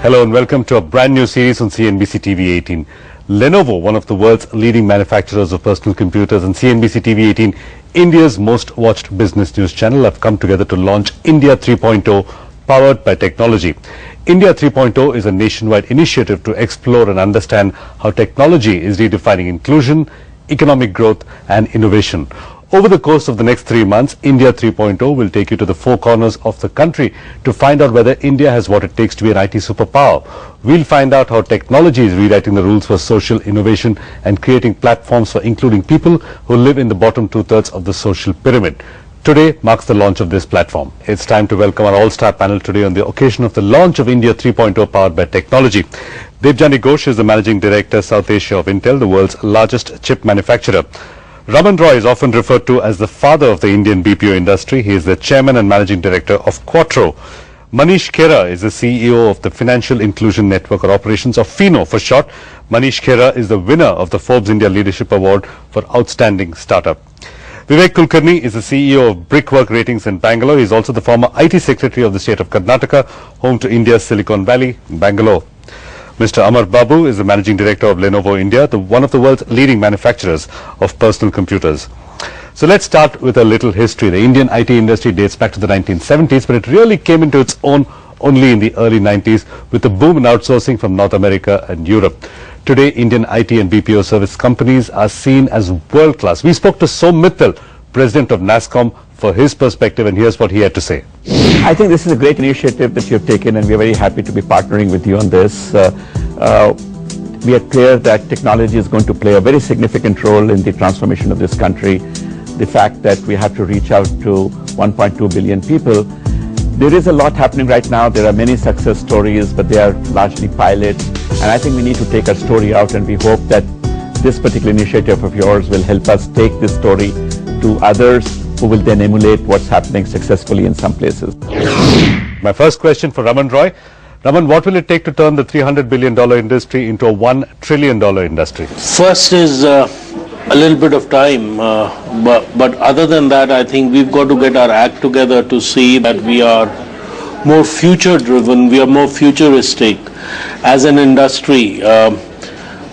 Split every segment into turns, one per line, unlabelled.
Hello and welcome to a brand new series on CNBC TV 18. Lenovo, one of the world's leading manufacturers of personal computers, and CNBC TV 18, India's most watched business news channel, have come together to launch India 3.0, powered by technology. India 3.0 is a nationwide initiative to explore and understand how technology is redefining inclusion, economic growth and innovation. Over the course of the next 3 months, India 3.0 will take you to the four corners of the country to find out whether India has what it takes to be an IT superpower. We'll find out how technology is rewriting the rules for social innovation and creating platforms for including people who live in the bottom two-thirds of the social pyramid. Today marks the launch of this platform. It's time to welcome our all-star panel today on the occasion of the launch of India 3.0 powered by technology. Debjani Ghosh is the Managing Director, South Asia of Intel, the world's largest chip manufacturer. Raman Roy is often referred to as the father of the Indian BPO industry. He is the Chairman and Managing Director of Quattro. Manish Khera is the CEO of the Financial Inclusion Network, or operations of FINO for short. Manish Khera is the winner of the Forbes India Leadership Award for Outstanding Startup. Vivek Kulkarni is the CEO of Brickwork Ratings in Bangalore. He is also the former IT Secretary of the state of Karnataka, home to India's Silicon Valley, Bangalore. Mr. Amar Babu is the Managing Director of Lenovo India, one of the world's leading manufacturers of personal computers. So let's start with a little history. The Indian IT industry dates back to the 1970s, but it really came into its own only in the early 90s with the boom in outsourcing from North America and Europe. Today, Indian IT and BPO service companies are seen as world-class. We spoke to Som Mittal, President of NASSCOM, for his perspective, and here's what he had to say.
I think this is a great initiative that you have taken, and we are very happy to be partnering with you on this. We are clear that technology is going to play a very significant role in the transformation of this country. The fact that we have to reach out to 1.2 billion people. There is a lot happening right now. There are many success stories, but they are largely pilots. And I think we need to take our story out, and we hope that this particular initiative of yours will help us take this story to others who will then emulate what's happening successfully in some places.
My first question for Raman Roy. Raman, what will it take to turn the $300 billion industry into a $1 trillion industry?
First is a little bit of time, but other than that, I think we've got to get our act together to see that we are more future-driven, we are more futuristic as an industry.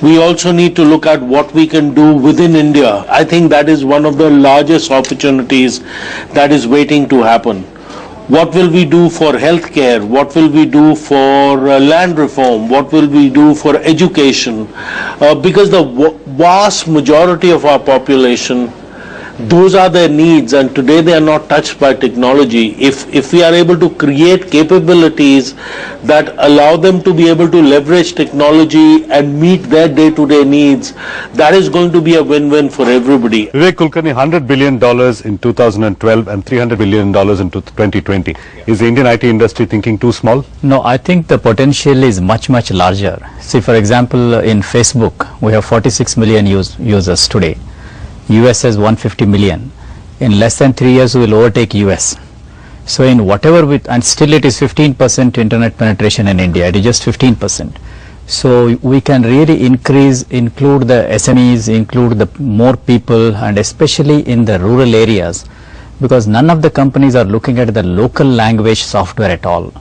We also need to look at what we can do within India. I think that is one of the largest opportunities that is waiting to happen. What will we do for healthcare? What will we do for land reform? What will we do for education? Because the vast majority of our population, those are their needs, and today they are not touched by technology. If we are able to create capabilities that allow them to be able to leverage technology and meet their day-to-day needs, that is going to be a win-win for everybody.
Vivek Kulkarni, $100 billion in 2012 and $300 billion in 2020. Is the Indian IT industry thinking too small?
No, I think the potential is much, much larger. See, for example, in Facebook, we have 46 million users today. US has 150 million. In less than 3 years, we will overtake US. So in whatever and still it is 15% internet penetration in India. It is just 15%. So we can really include the SMEs, include the more people, and especially in the rural areas, because none of the companies are looking at the local language software at all.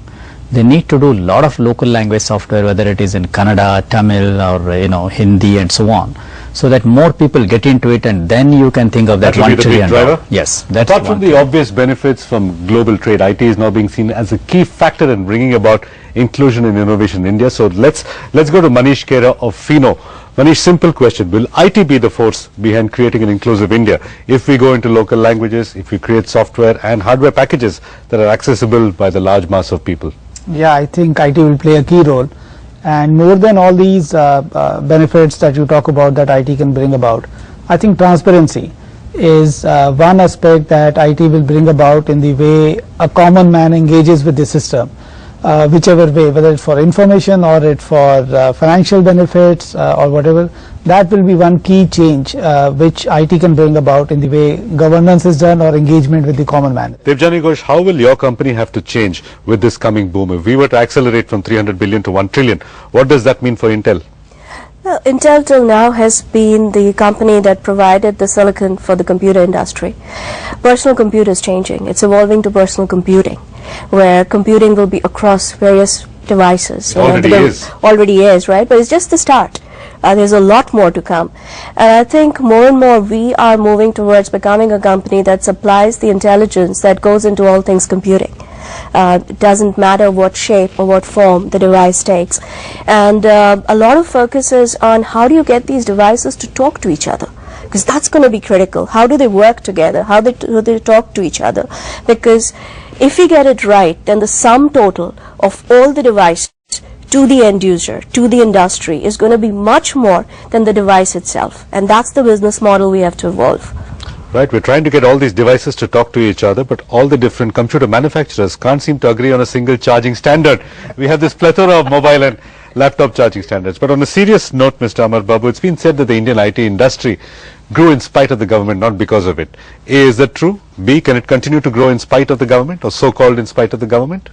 They need to do a lot of local language software, whether it is in Kannada, Tamil, or Hindi and so on, so that more people get into it, and then you can think of that $1 trillion. Yes, that's
apart from the obvious benefits from global trade, IT is now being seen as a key factor in bringing about inclusion and innovation in India. So let's go to Manish Khera of FINO. Manish, simple question: will IT be the force behind creating an inclusive India if we go into local languages, if we create software and hardware packages that are accessible by the large mass of people?
Yeah, I think IT will play a key role, and more than all these benefits that you talk about that IT can bring about, I think transparency is one aspect that IT will bring about in the way a common man engages with the system, whichever way, whether it's for information or it's for financial benefits or whatever. That will be one key change which IT can bring about in the way governance is done or engagement with the common man.
Debjani Ghosh, how will your company have to change with this coming boom? If we were to accelerate from 300 billion to 1 trillion, what does that mean for Intel?
Well, Intel till now has been the company that provided the silicon for the computer industry. Personal computer is changing. It's evolving to personal computing, where computing will be across various devices.
Already is,
right? But it's just the start. There's a lot more to come. And I think more and more we are moving towards becoming a company that supplies the intelligence that goes into all things computing. It doesn't matter what shape or what form the device takes. And a lot of focus is on how do you get these devices to talk to each other, because that's going to be critical. How do they work together? How do they talk to each other? Because if we get it right, then the sum total of all the devices to the end user, to the industry, is going to be much more than the device itself. And that's the business model we have to evolve.
Right, we're trying to get all these devices to talk to each other, but all the different computer manufacturers can't seem to agree on a single charging standard. We have this plethora of mobile and laptop charging standards. But on a serious note, Mr. Amar Babu, it's been said that the Indian IT industry grew in spite of the government, not because of it. A, is that true? B, can it continue to grow in spite of the government, or so-called in spite of the government?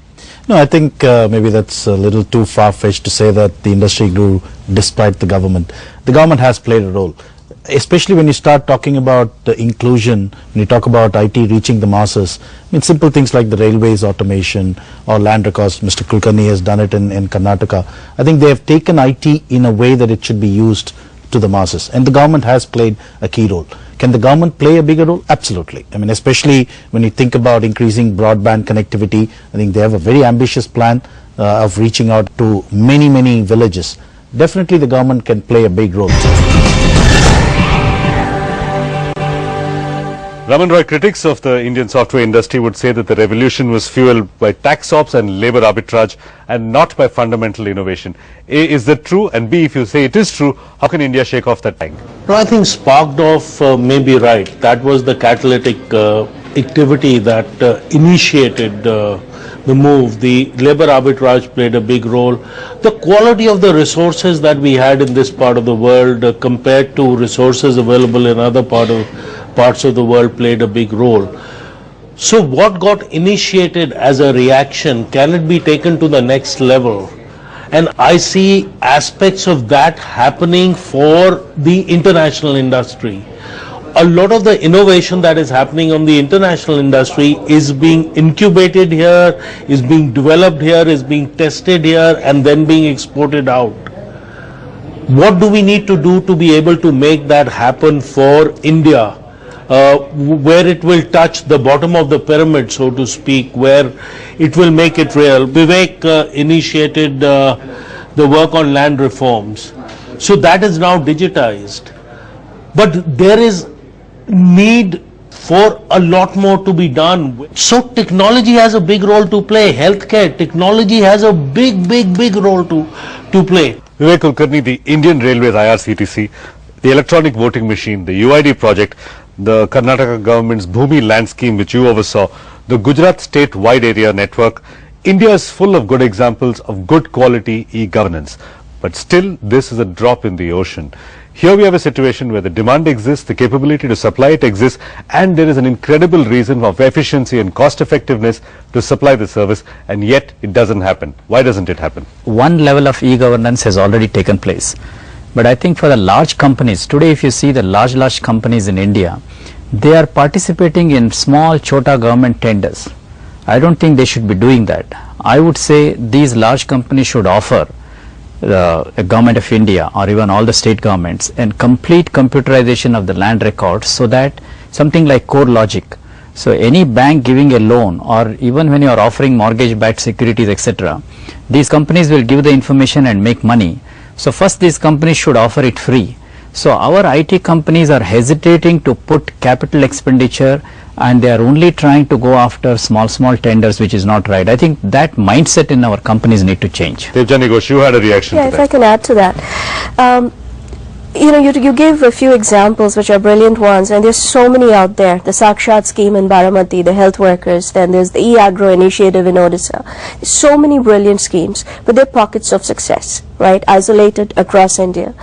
No, I think maybe that's a little too far-fetched to say that the industry grew despite the government. The government has played a role, especially when you start talking about the inclusion, when you talk about IT reaching the masses. I mean, simple things like the railways automation or land records. Mr. Kulkarni has done it in Karnataka. I think they have taken IT in a way that it should be used to the masses, and the government has played a key role. Can the government play a bigger role? Absolutely. I mean, especially when you think about increasing broadband connectivity, I think they have a very ambitious plan of reaching out to many, many villages. Definitely the government can play a big role.
Raman Roy, critics of the Indian software industry would say that the revolution was fueled by tax ops and labor arbitrage and not by fundamental innovation. A, is that true? And B, if you say it is true, how can India shake off that tank?
No, I think sparked off may be right. That was the catalytic activity that initiated the move. The labor arbitrage played a big role. The quality of the resources that we had in this part of the world compared to resources available in other parts of the world played a big role. So what got initiated as a reaction, can it be taken to the next level? And I see aspects of that happening for the international industry. A lot of the innovation that is happening on the international industry is being incubated here, is being developed here, is being tested here, and then being exported out. What do we need to do to be able to make that happen for India? Where it will touch the bottom of the pyramid, so to speak, where it will make it real. Vivek initiated the work on land reforms. So that is now digitized. But there is need for a lot more to be done. So technology has a big role to play. Healthcare, technology has a big role to play.
Vivek Kulkarni, the Indian Railways IRCTC, the electronic voting machine, the UID project, the Karnataka government's Bhumi land scheme which you oversaw, the Gujarat state wide area network. India is full of good examples of good quality e-governance. But still, this is a drop in the ocean. Here we have a situation where the demand exists, the capability to supply it exists, and there is an incredible reason of efficiency and cost effectiveness to supply the service, and yet it doesn't happen. Why doesn't it happen?
One level of e-governance has already taken place. But I think for the large companies, today if you see the large companies in India, they are participating in small chota government tenders. I don't think they should be doing that. I would say these large companies should offer the government of India or even all the state governments and complete computerization of the land records, so that something like core logic. So any bank giving a loan, or even when you are offering mortgage-backed securities, etc., these companies will give the information and make money. So first these companies should offer it free. So our IT companies are hesitating to put capital expenditure, and they are only trying to go after small tenders, which is not right. I think that mindset in our companies need to change.
Devjani Ghosh, you had a reaction to that.
Yeah, if I can add to that. You gave a few examples which are brilliant ones, and there's so many out there. The Sakshat scheme in Baramati, the health workers, then there's the e-agro initiative in Odisha. There's so many brilliant schemes, but they're pockets of success, right, isolated across India.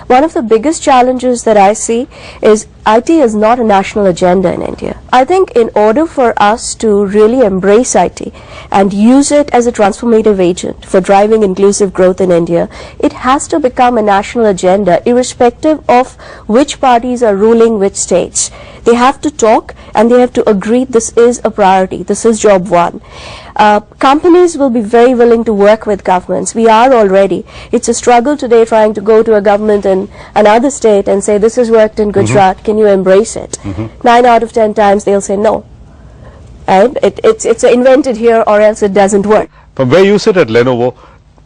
One of the biggest challenges that I see is IT is not a national agenda in India. I think in order for us to really embrace IT and use it as a transformative agent for driving inclusive growth in India, it has to become a national agenda irrespective of which parties are ruling which states. They have to talk and they have to agree this is a priority, this is job one. Companies will be very willing to work with governments. We are already. It's a struggle today trying to go to a government in another state and say this has worked in Gujarat, can you embrace it? 9 out of 10 times they'll say no. And it's invented here or else it doesn't work.
From where you sit at Lenovo,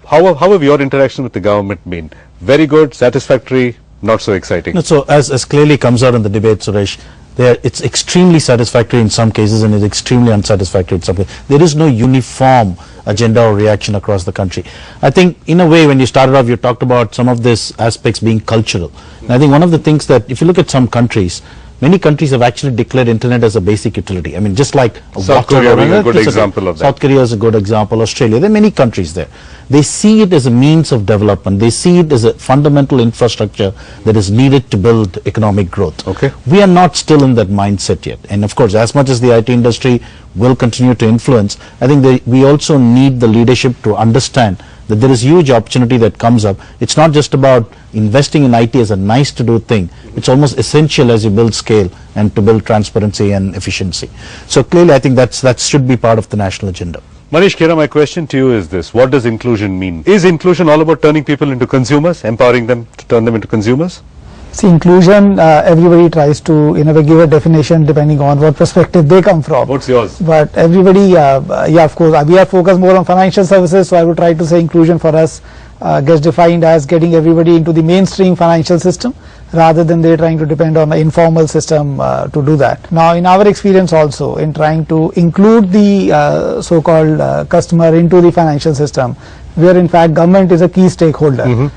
how have your interaction with the government been? Very good, satisfactory, not so exciting?
No, so as clearly comes out in the debate, Suresh, it's extremely satisfactory in some cases and it's extremely unsatisfactory in some cases. There is no uniform agenda or reaction across the country. I think in a way when you started off you talked about some of these aspects being cultural. And I think one of the things that if you look at some countries, many countries have actually declared internet as a basic utility. I mean, just like
South Korea being a good example of that.
South Korea is a good example. Australia, there are many countries there. They see it as a means of development. They see it as a fundamental infrastructure that is needed to build economic growth.
Okay.
We are not still in that mindset yet. And of course, as much as the IT industry will continue to influence, I think we also need the leadership to understand that there is huge opportunity that comes up. It's not just about investing in IT as a nice to do thing. It's almost essential as you build scale and to build transparency and efficiency. So clearly I think that should be part of the national agenda.
Manish Khera, my question to you is this. What does inclusion mean? Is inclusion all about turning people into consumers, empowering them to turn them into consumers?
See, inclusion, everybody tries to, in a way, give a definition depending on what perspective they come from.
What's yours?
But everybody, yeah, of course, we are focused more on financial services, so I would try to say inclusion for us gets defined as getting everybody into the mainstream financial system rather than they trying to depend on an informal system to do that. Now, in our experience also, in trying to include the so-called customer into the financial system, where in fact government is a key stakeholder.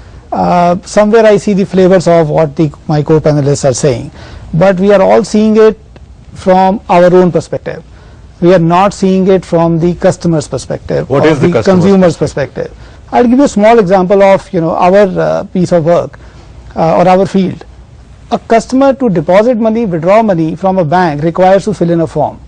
Somewhere I see the flavors of what my co-panelists are saying, but we are all seeing it from our own perspective. We are not seeing it from the customer's perspective
or the
consumer's perspective. I'll give you a small example of our piece of work or our field. A customer to deposit money, withdraw money from a bank requires to fill in a form.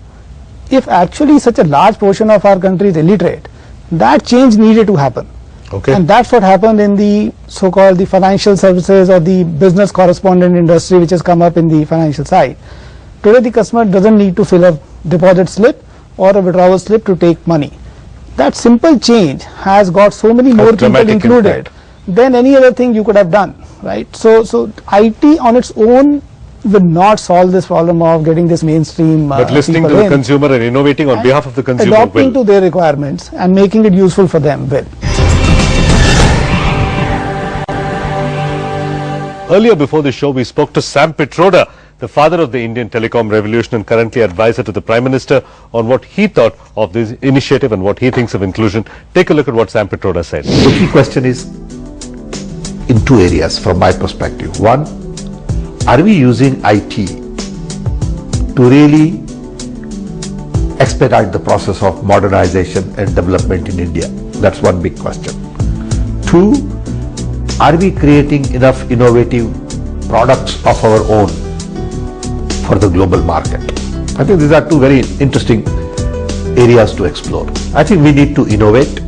If actually such a large portion of our country is illiterate, that change needed to happen.
Okay.
And that's what happened in the so-called the financial services or the business correspondent industry which has come up in the financial side. Today the customer doesn't need to fill a deposit slip or a withdrawal slip to take money. That simple change has got so many more people included than any other thing you could have done, right? So IT on its own will not solve this problem of getting this mainstream
but listening to the consumer and innovating on behalf of the consumer
adopting to their requirements and making it useful for them will.
Earlier before the show, we spoke to Sam Pitroda, the father of the Indian telecom revolution and currently advisor to the Prime Minister, on what he thought of this initiative and what he thinks of inclusion. Take a look at what Sam Pitroda said.
The key question is in two areas from my perspective. One, are we using IT to really expedite the process of modernization and development in India? That's one big question. Two, are we creating enough innovative products of our own for the global market? I think these are two very interesting areas to explore. I think we need to innovate.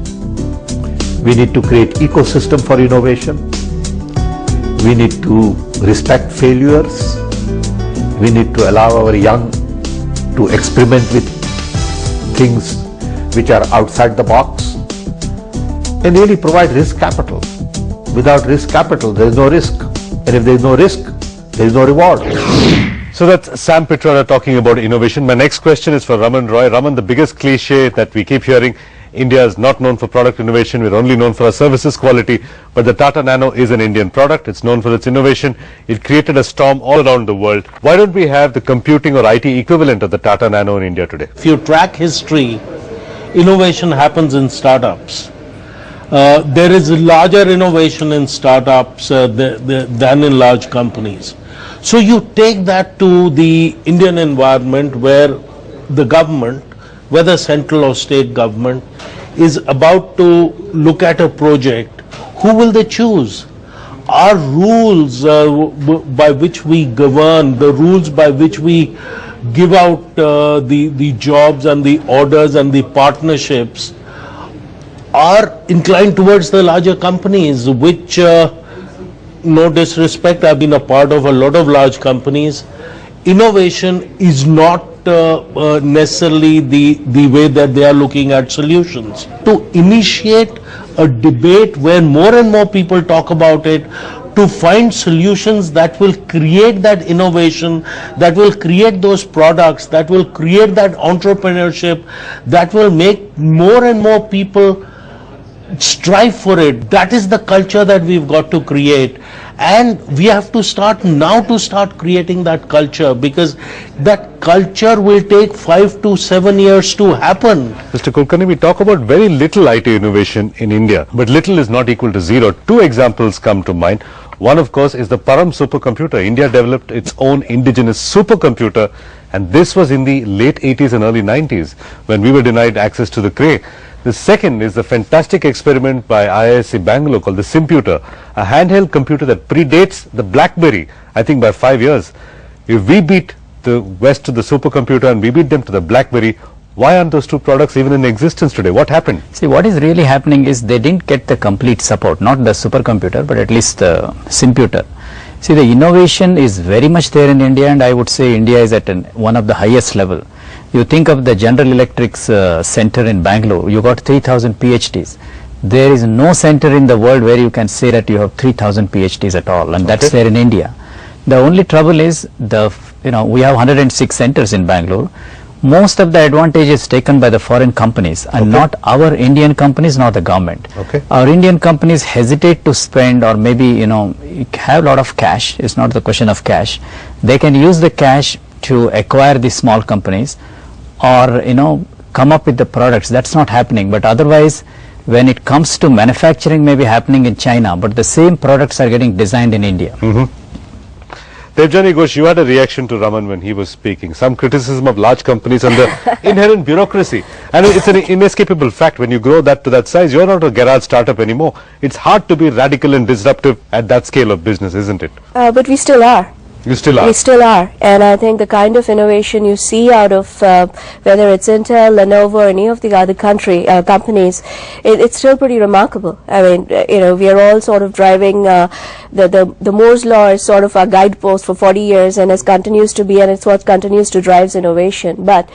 We need to create ecosystem for innovation. We need to respect failures. We need to allow our young to experiment with things which are outside the box and really provide risk capital. Without risk capital, there is no risk. And if there is no risk, there is no reward.
So that's Sam Pitroda talking about innovation. My next question is for Raman Roy. Raman, the biggest cliche that we keep hearing, India is not known for product innovation, we're only known for our services quality, but the Tata Nano is an Indian product, it's known for its innovation, it created a storm all around the world. Why don't we have the computing or IT equivalent of the Tata Nano in India today?
If you track history, innovation happens in startups. There is a larger innovation in startups than in large companies. So you take that to the Indian environment where the government, whether central or state government, is about to look at a project. Who will they choose? Our rules by which we govern, the rules by which we give out the jobs and the orders and the partnerships are inclined towards the larger companies, which, no disrespect, I've been a part of a lot of large companies. innovation is not necessarily the way that they are looking at solutions. To initiate a debate where more and more people talk about it, to find solutions that will create that innovation, that will create those products, that will create that entrepreneurship, that will make more and more people strive for it. That is the culture that we've got to create, and we have to start now to start creating that culture, because that culture will take 5 to 7 years to happen.
Mr. Kulkarni, we talk about very little IT innovation in India, but little is not equal to zero. Two examples come to mind. One, of course, is the Param supercomputer. India developed its own indigenous supercomputer, and this was in the late 80s and early 90s when we were denied access to the Cray. The second is the fantastic experiment by IISc Bangalore called the Simputer, a handheld computer that predates the BlackBerry, I think, by 5 years. If we beat the West to the supercomputer and we beat them to the BlackBerry, why aren't those two products even in existence today? What happened?
See, what is really happening is they didn't get the complete support, not the supercomputer, but at least the Simputer. See, the innovation is very much there in India, and I would say India is at one of the highest level. You think of the General Electric's center in Bangalore, you got 3,000 PhDs. There is no center in the world where you can say that you have 3,000 PhDs at all, and that's there in India. The only trouble is we have 106 centers in Bangalore. Most of the advantage is taken by the foreign companies and not our Indian companies, nor the government. Our Indian companies hesitate to spend, or maybe have a lot of cash. It's not the question of cash. They can use the cash to acquire these small companies, or come up with the products. That's not happening. But otherwise, when it comes to manufacturing, may be happening in China, but the same products are getting designed in India.
Debjani Ghosh, you had a reaction to Raman when he was speaking. Some criticism of large companies and the inherent bureaucracy. And it's an inescapable fact. When you grow that to that size, you're not a garage startup anymore. It's hard to be radical and disruptive at that scale of business, isn't it?
But we still are.
You still are?
We still are. And I think the kind of innovation you see out of whether it's Intel, Lenovo, or any of the other companies, it's still pretty remarkable. I mean, we are all sort of driving the Moore's Law is sort of our guidepost for 40 years, and it continues to be, and it's what continues to drive innovation. But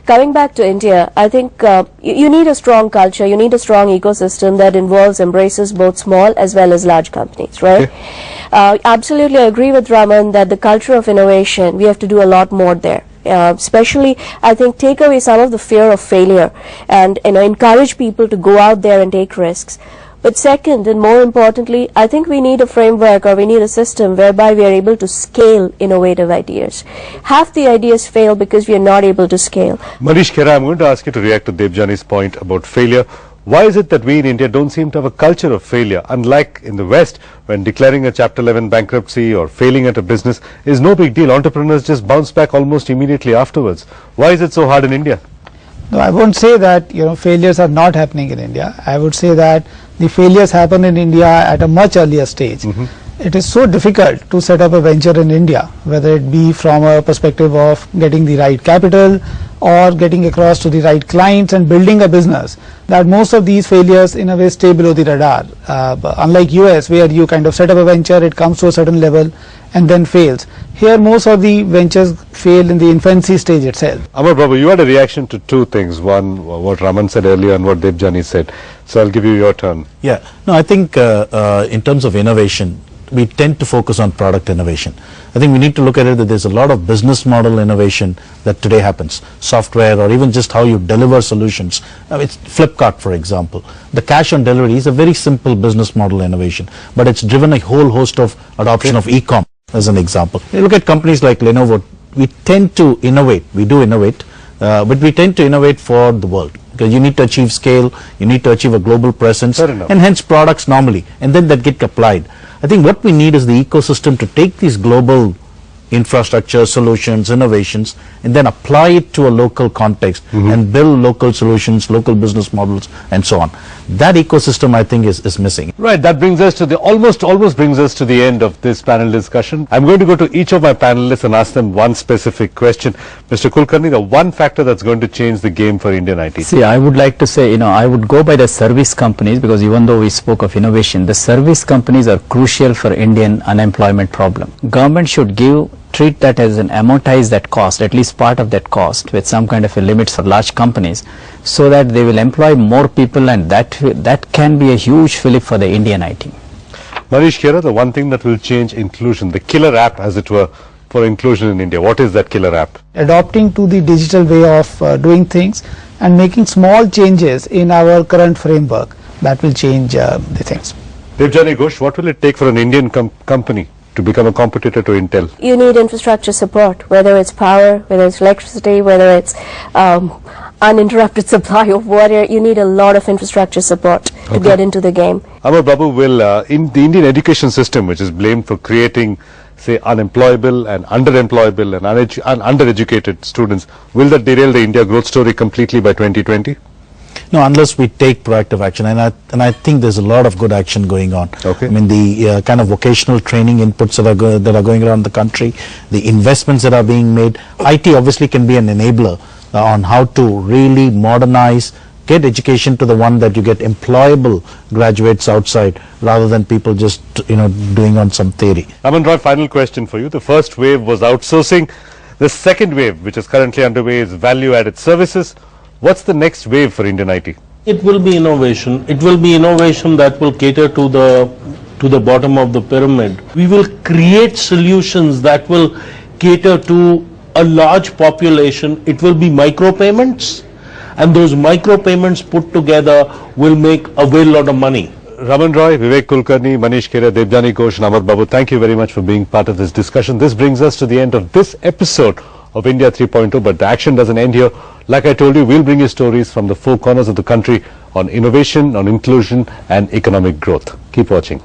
coming back to India, I think you need a strong culture, you need a strong ecosystem that embraces both small as well as large companies, right? Absolutely, I agree with Raman that the culture of innovation, we have to do a lot more there. Especially, I think, take away some of the fear of failure and encourage people to go out there and take risks. But second, and more importantly, I think we need a framework, or we need a system whereby we are able to scale innovative ideas. Half the ideas fail because we are not able to scale.
Manish Khera, I'm going to ask you to react to Debjani's point about failure. Why is it that we in India don't seem to have a culture of failure, unlike in the West, when declaring a Chapter 11 bankruptcy or failing at a business is no big deal? Entrepreneurs just bounce back almost immediately afterwards. Why is it so hard in India?
No, I won't say that failures are not happening in India. I would say that the failures happen in India at a much earlier stage. It is so difficult to set up a venture in India, whether it be from a perspective of getting the right capital or getting across to the right clients and building a business, that most of these failures in a way stay below the radar. Unlike US, where you kind of set up a venture, it comes to a certain level and then fails. Here most of the ventures fail in the infancy stage itself.
Amar Prabhu, you had a reaction to two things. One, what Raman said earlier and what Debjani said. So I'll give you your turn.
Yeah, no, I think in terms of innovation, we tend to focus on product innovation. I think we need to look at it that there's a lot of business model innovation that today happens, software or even just how you deliver solutions. It's Flipkart, for example. The cash on delivery is a very simple business model innovation, but it's driven a whole host of adoption of e-com, as an example. You look at companies like Lenovo, we tend to innovate, we do innovate, but we tend to innovate for the world. Because you need to achieve scale, you need to achieve a global presence, and hence products normally, and then that get applied. I think what we need is the ecosystem to take these global infrastructure, solutions, innovations, and then apply it to a local context and build local solutions, local business models, and so on. That ecosystem, I think, is missing.
Right, that brings us to the almost brings us to the end of this panel discussion. I'm going to go to each of my panelists and ask them one specific question. Mr. Kulkarni, the one factor that's going to change the game for Indian IT.
See, I would like to say, I would go by the service companies, because even though we spoke of innovation, the service companies are crucial for Indian unemployment problem. Government should give treat that as an amortize that cost, at least part of that cost, with some kind of a limits for large companies, so that they will employ more people, and that can be a huge fillip for the Indian IT.
Manish Khera, the one thing that will change inclusion, the killer app as it were, for inclusion in India, what is that killer app?
Adopting to the digital way of doing things and making small changes in our current framework, that will change the things.
Devjani Ghosh, what will it take for an Indian company to become a competitor to Intel?
You need infrastructure support, whether it's power, whether it's electricity, whether it's uninterrupted supply of water. You need a lot of infrastructure support to get into the game.
Amar Babu, will in the Indian education system, which is blamed for creating, say, unemployable and underemployable and undereducated students, will that derail the India growth story completely by 2020?
No, unless we take proactive action, and I think there's a lot of good action going on.
Okay.
I mean, the kind of vocational training inputs that are going around the country, the investments that are being made. IT obviously can be an enabler on how to really modernize, get education to the one that you get employable graduates outside, rather than people just doing on some theory.
Aman Roy, final question for you. The first wave was outsourcing. The second wave, which is currently underway, is value-added services. What's the next wave for Indian IT?
It will be innovation. It will be innovation that will cater to the bottom of the pyramid. We will create solutions that will cater to a large population. It will be micropayments, and those micropayments put together will make a very lot of money.
Raman Roy, Vivek Kulkarni, Manish Khera, Devjani Ghosh and Amar Babu, thank you very much for being part of this discussion. This brings us to the end of this episode of India 3.0, but the action doesn't end here. Like I told you, we'll bring you stories from the four corners of the country on innovation, on inclusion and economic growth. Keep watching.